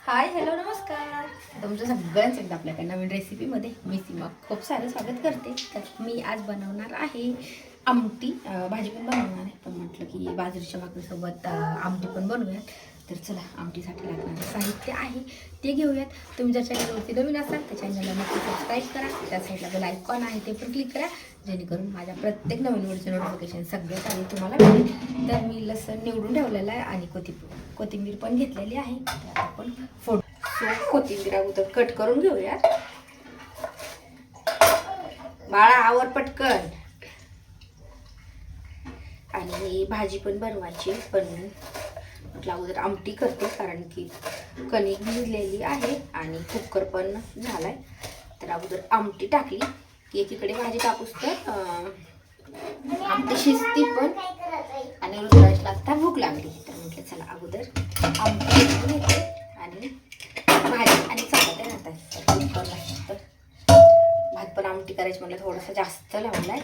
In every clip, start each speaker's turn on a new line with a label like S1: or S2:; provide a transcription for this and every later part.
S1: Hi hello नमस्कार. तुमचं सगळ्यांचं एकदा आपल्याकडे नवीन रेसिपीमध्ये मी सीमा खूप सारं स्वागत करते. तर मी आज बनवणार आहे आमटी. भाजी पण बनवणार आहे, पण म्हटलं की बाजरीच्या भाकरीसोबत आमटी पण बनवूयात. तर चला, आमटीसाठी लागणारं साहित्य आहे ते घेऊयात. तुम्ही जर चॅनलवरती नवीन असाल तर चॅनलला नक्की सबस्क्राईब करा. त्या साईडला बेल आयकॉन आहे ते पण क्लिक करा, जेणेकरून माझ्या प्रत्येक नवीन व्हिडिओचे नोटिफिकेशन सगळ्यात आधी तुम्हाला मिळेल. तर मी लसण निवडून ठेवलेलं आहे आणि कोथिंबीर पण घेतलेली आहे. तर आपण कोथिंबीर अगोदर कट करून घेऊया. बाळा आवर पटकन. आणि भाजी पण बनवायची, पण म्हटलं अगोदर आमटी करते, कारण की कणिक भिजलेली आहे आणि कुकर पण झालाय. तर अगोदर आमटी टाकली की एकीकडे भाजी टाकूस तर आमटी शिजती पण. आणि रुद्राजला आता भूक लागली, तर म्हटलं चला अगोदर आमटी घेते आणि भाजी आणि चपात्या राहतात. भात पण आमटी करायची म्हटलं थोडंसं जास्त लावलाय.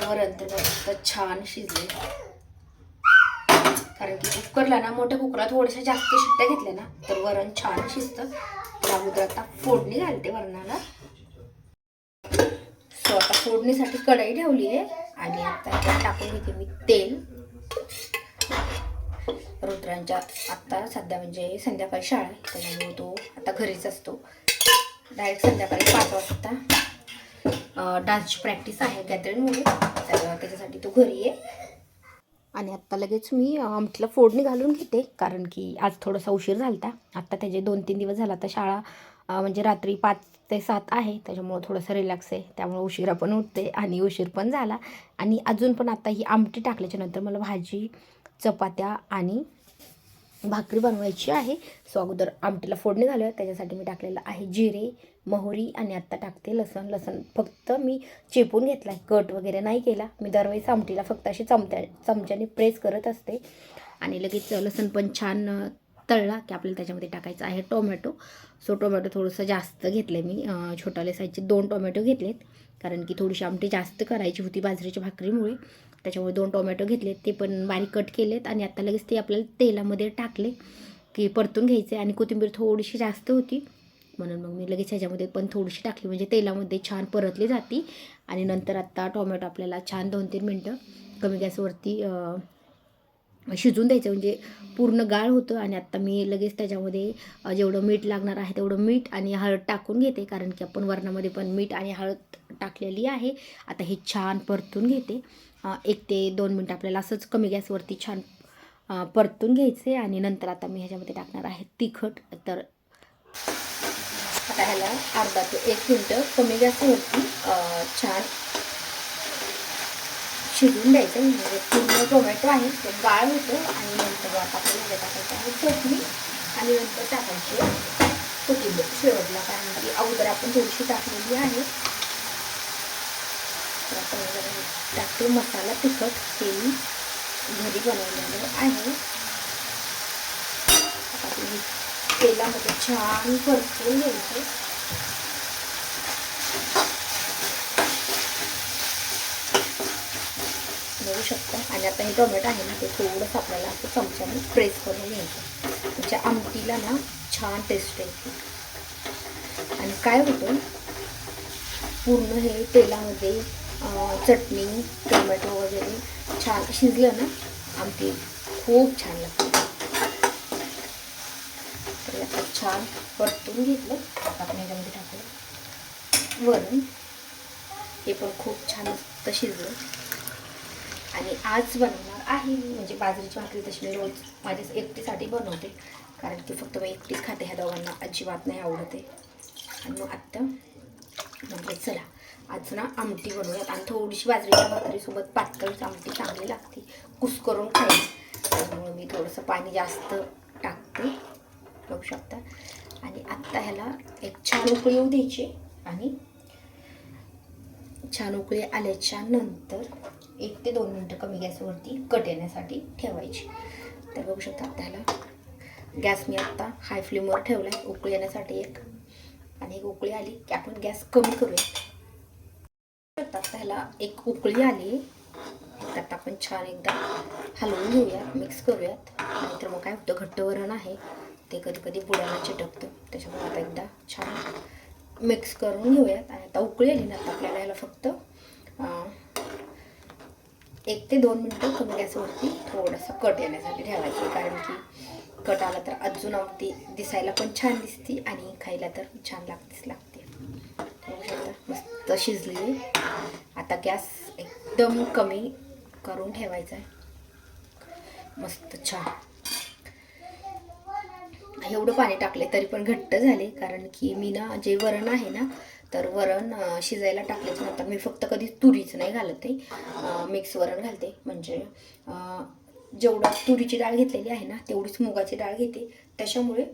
S1: वरण तर मस्त छान शिजले, कारण की कुकरला ना, मोठ्या कुकरात थोड्याशा जास्त शिट्ट्या घेतल्या ना तर वरण छान शिजतं. तर अगोदर आता फोडणी घालते वरणाला. आता फोडणीसाठी कढई ठेवली आहे आणि आता टाकून घेते मी तेल. रुद्रांच्या आता सध्या म्हणजे संध्याकाळी शाळा आहे, त्याच्यामुळे तो आता घरीच असतो. डायरेक्ट संध्याकाळी 5 वाजता डान्सची प्रॅक्टिस आहे गॅदरिंगमुळे, तर त्याच्यासाठी तो घरी आहे. आणि आत्ता लगेच मी आमटीला फोडणी घालून घेते, कारण की आज थोडासा उशीर झाला होता. आत्ता त्याचे 2-3 दिवस झाला तर शाळा म्हणजे रात्री 5 ते 7 आहे, त्याच्यामुळं थोडंसं रिलॅक्स आहे. त्यामुळे उशिरा पण उठते आणि उशीर पण झाला. आणि अजून पण आता ही आमटी टाकल्याच्या नंतर मला भाजी, चपात्या आणि भाकरी बनवायची आहे. सो अगोदर आमटीला फोडणी घालूया. त्याच्यासाठी मी टाकलेलं आहे जिरे, मोहरी आणि आत्ता टाकते लसण फक्त मी चेपून घेतला आहे, कट वगैरे नाही केला. मी दरवेळेस आमटीला फक्त अशी चमच्याने प्रेस करत असते. आणि लगेच लसण पण छान तळला की आपल्याला त्याच्यामध्ये टाकायचं आहे टोमॅटो. सो टोमॅटो थोडंसं जास्त घेतलं मी, छोटाले साईजचे 2 टोमॅटो घेतलेत, कारण की थोडीशी आमटी जास्त करायची होती बाजरीच्या भाकरीमुळे. त्याच्यामुळे 2 टोमॅटो घेतलेत, ते पण बारीक कट केलेत. आणि आता लगेच ते आपल्याला तेलामध्ये टाकले की परतून घ्यायचे. आणि कोथिंबीर थोडीशी जास्त होती, म्हणून मग मी लगेच ह्याच्यामध्ये पण थोडीशी टाकली, म्हणजे तेलामध्ये छान परतली जाती. आणि नंतर आत्ता टोमॅटो आपल्याला छान 2-3 मिनटं कमी गॅसवरती शिजून द्यायचं, म्हणजे पूर्ण गाळ होतं. आणि आत्ता मी लगेच त्याच्यामध्ये जेवढं मीठ लागणार आहे तेवढं मीठ आणि हळद टाकून घेते, कारण की आपण वरणामध्ये पण मीठ आणि हळद टाकलेली आहे. आता हे छान परतून घेते. 1 ते 2 मिनटं आपल्याला असंच कमी गॅसवरती छान परतून घ्यायचे. आणि नंतर आता मी ह्याच्यामध्ये टाकणार आहे तिखट. तर आता ह्याला अर्धा ते 1 मिनटं कमी गॅसवरती छान शिजून द्यायचं, म्हणजे पूर्ण टोमॅटो आहे तो गाळ होतो. आणि नंतर आता आपल्याला टाकायचं आहे चटणी आणि नंतर टाकायची कोथिंबीर शेवटला, कारण की अगोदर आपण थोडीशी टाकलेली आहे. तर आपण टाकते मसाला तिखट, हे मी घरी बनवलेलं आहे. तेलामध्ये छान परतून घ्यायचं. बघू शकता. आणि आता हे टोमॅटो आहे ना, ते थोडंसं आपल्याला असं चमच्याने प्रेस करून घ्यायचं, त्याच्या आमटीला ना छान टेस्ट येते. आणि काय होतं, पूर्ण हे तेलामध्ये चटणी, टोमॅटो वगैरे छान शिजलं ना, आमटी खूप छान लागते. तर आता छान परतून घेतलं. आता आपण याच्यामध्ये टाकलं वरण, हे पण खूप छान मस्त शिजलं. आणि आज बनवणार आहे मी, म्हणजे बाजरीची भाकरी तशी मी रोज माझ्या एकटीसाठी बनवते, कारण की फक्त मी एकटीच खाते, ह्या दोघांना अजिबात नाही आवडते. आणि मग आत्ता म्हटलं चला आज ना आमटी बनवूयात. आणि थोडीशी बाजरीच्या भाकरीसोबत पातळ आमटी चांगली लागते, कुस्करून खायला. त्यामुळे मी थोडंसं पाणी जास्त टाकते, बघू शकता. आणि आत्ता ह्याला एक छान उकळी येऊ द्यायची. आणि छान उकळी आल्याच्या नंतर 1 ते 2 मिनटं कमी गॅसवरती कट येण्यासाठी ठेवायची. तर बघू शकता आपल्याला गॅस मी आत्ता हाय फ्लेमवर ठेवला आहे उकळी येण्यासाठी. आणि एक उकळी आली की आपण गॅस कमी करूया. आता ह्याला एक उकळी आली, त्यात आपण छान एकदा हलवून घेऊयात, मिक्स करूयात. नाहीतर मग काय होतं, घट्ट वरण आहे ते कधी कधी बुडाला चिटकतं. त्याच्यामुळे आता एकदा छान मिक्स करून घेऊयात. आणि आता उकळी आली ना, आता आपल्याला याला फक्त 1 ते 2 मिनटं कमी गॅसवरती थोडंसं कट येण्यासाठी ठेवायचं. कारण की कट आला तर अजून आमटी दिसायला पण छान दिसते आणि खायला तर छान लागते. मस्त शिजली. आता गॅस एकदम कमी करून ठेवायचा आहे. मस्त छान एवढं पाणी टाकले तरी पण घट्ट झाले. कारण की मी ना जे वरण आहे ना, तर वरण शिजायला टाकल्याच्या नंतर मी फक्त कधी तुरीच नाही घालत आहे, मिक्स वरण घालते. म्हणजे जेवढं तुरीची डाळ घेतलेली आहे ना, तेवढीच मुगाची डाळ घेते. त्याच्यामुळे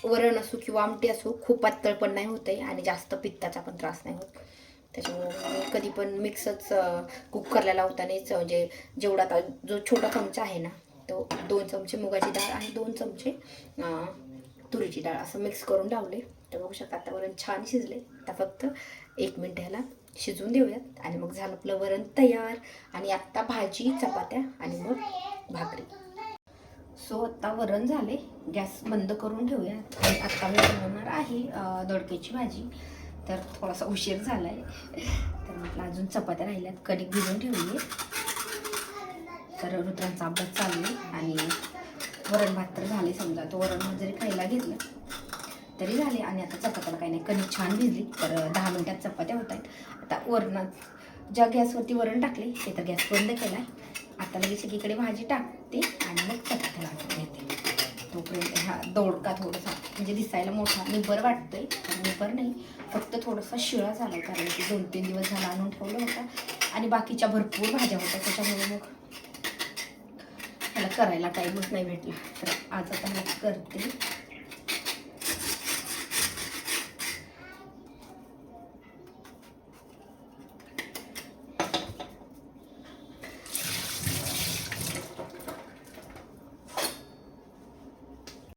S1: वरण असो किंवा आमटी असो खूप पातळ पण नाही होत आहे आणि जास्त पित्ताचा पण त्रास नाही होत. त्याच्यामुळे मी कधी पण मिक्सच कुकरला लावतानाच, म्हणजे जेवढा आता जो छोटा चमचा आहे ना, तो 2 चमचे मुगाची डाळ आणि 2 चमचे तुरीची डाळ असं मिक्स करून लावले. तर बघू शकता आता वरण छान शिजले. आता फक्त 1 मिनिट ह्याला शिजवून देऊयात आणि मग झालं आपलं वरण तयार. आणि आत्ता भाजी, चपात्या आणि मग भाकरी. सो आत्ता वरण झाले, गॅस बंद करून ठेवूयात. आणि आत्ता मी बनवणार आहे दोडक्याची भाजी. तर थोडासा उशीर झाला आहे, तर म्हटलं अजून चपात्या राहिल्यात, कणिक भिजवून ठेवली आहे. तर रुद्रांचा अभ्यास चालू आहे आणि वरण भात तर झाले. समजा तो वरण भात जरी खायला घेतलं तरी झाले. आणि आता चपात्याला काही नाही, कणिक छान भिजली तर 10 मिनिटात चपात्या होत आहेत. आता वरणात ज्या गॅसवरती वरण टाकले ते तर गॅस बंद केला आहे. आता लगेच सगळीकडे भाजी टाकते आणि मग चपात्या लाटून घेते. तोपर्यंत हा दोडका थोडासा म्हणजे दिसायला मोठा निबर वाटतोय, पण निबर नाही, फक्त थोडासा शिळा झाला आहे. कारण की 2-3 दिवस झाला आणून ठेवला होता आणि बाकीच्या भरपूर भाज्या होत्या. त्याच्यामुळे मग त्याला करायला टाईमच नाही भेटला. तर आज आता मी करते.